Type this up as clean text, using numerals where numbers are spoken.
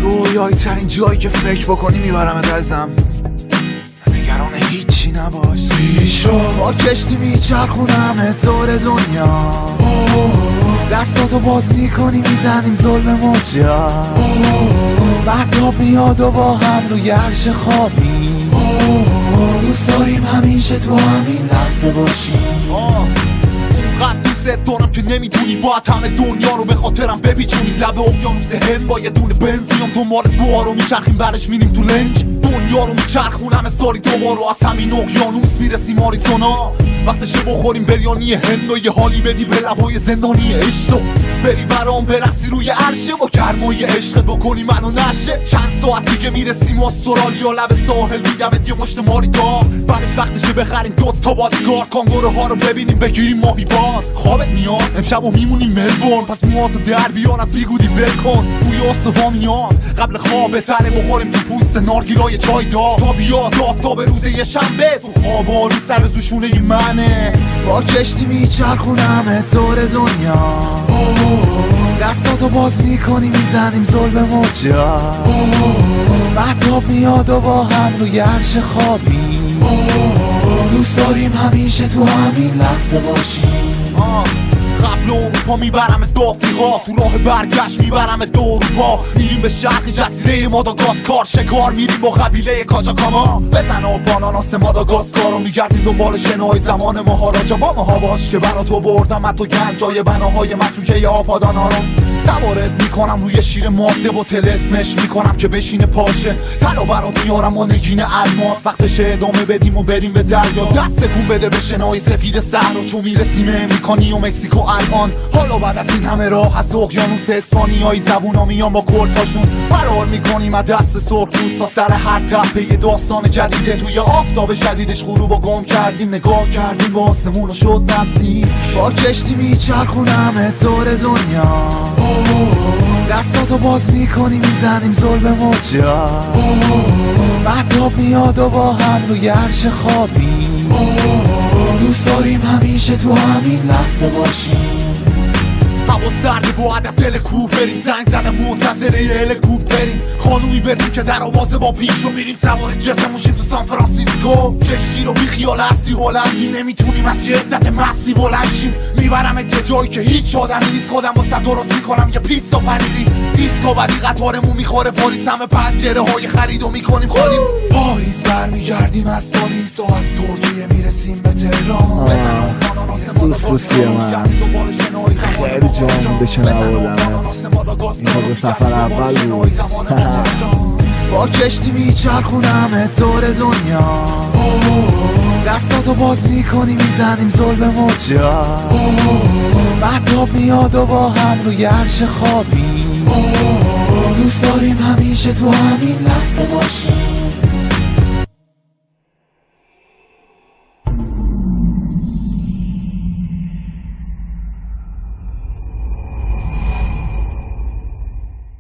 رویایی ترین جایی که فکر بکنی میبرمت ازم، نگران هیچی نباش. پیشو با کشتی میچرخونم دور دنیا، دستاتو باز میکنی میزنیم ظلم موجا، بعد میاد و با هم روی عرش خوابی، دوست داریم همیشه تو همین لحظه باشیم. قد دوست دارم که نمیدونی باید همه دنیا رو به خاطرم بپیچونی، لب اقیانوس هند با یه دونه بنز میام دنبال دعا رو میچرخیم برش میریم تو لنج، دنیا رو میچرخونم سالی دوبار رو از همین اقیانوس میرسیم آریزونا، وقتشه بخوریم بریانی هند و یه حالی بدی به لبای زندانی عشق، بری برام برقصی روی عرشه با گرمای عشق بکنی منو نشه. چند ساعت دیگه میرسیم استرالیا، لب ساحل میدمت یه مشت ماریدا، بعدش وقتشه بخریم 2 تا بادیگارد، کانگوروها رو ببینیم بگیریم ماهی باز. خوابت میاد امشب و میمونیم ملبورن، پس موهاتو در بیار از بیگودی ول کن، بوی استوا میاد قبل خواب بهتره بخوریم تو پوست نارگیلای چای دا، تا بیاد آفتاب روز یه شنبه تو خوابا رو سر دوشونه منه. با کشتی میچرخونم دور دنیا، دستاتو باز میکنی میزنیم ظلم موجا، بعد میاد و با هم روی عرش خوابی، دوست داریم همیشه تو همین لحظه باشیم. قبل اروپا میبرمت به آفریقا، تو راه برگشت میبرمت به اروپا، میریم به شرق جزیره ماداگاسکار شکار، میریم با قبیله کاچاکاما، بزن و باناناس ماداگاسکار رو میگردیم دنبال شنای زمان مهاراجا، با ماها باش که برا تو بردم من تو گنجای بناهای متروکه آپادانا رو، سوارت میکنم روی شیر ماده و تلسمش میکنم که بشینه پاشه، طلا برات میارم و نگین الماس، وقتشه ادامه بدیم و بریم به دریا، دست کن بده به شنای سفید صحرا، چون میرسیم امریکانی و مکزیکو الان، حالا بعد از این همه راه از اقیانوس اسپانیایی زبونا میان با کلتاشون، فرار میکنیم از دست سرخپوستا، سر هر تپه یه داستان جدیده، توی آفتاب شدیدش غروبو گم کردیم، نگاه کردیم با آسمون و شد نزدیک. با کشتی میچرخونم دور دنیا، دستاتو باز میکنی میزنیم ظلم موجا، بعد میاد و با هم روی عرش خوابی، دوست داریم همیشه تو همین لحظه باشیم. هوا سرده باید از هلیکوپتر بریم، زنگ زده منتظر هلیکوپتریم، خانومی بریم که در آوازه با پیشو میریم سوار جت موشیم تو سان فرانسیسکو، کشتی رو بی خیال اصلی هلندیم، نمیتونیم از شدت مستی بلنشیم، میبرمت یه جایی که هیچ آدمی نیست، خودم واسه درست میکنم یه پیتزا پنیری، دیسکاوری قطارمون میخوره پاریس، همه پنجره های خریدو میکنیم خالی، پاییز برمیگردیم از پاریس و از ترکیه میرسیم به تهران. دوستوسی من خیلی جا مونده که نبردمت، این تازه سفر اول بود. با کشتی میچرخونم دور دنیا، دستاتو باز میکنی میزنیم ظلم موجا، بعد میاد و با هم روی عرش خوابی، دوست داریم همیشه تو همین لحظه باشیم.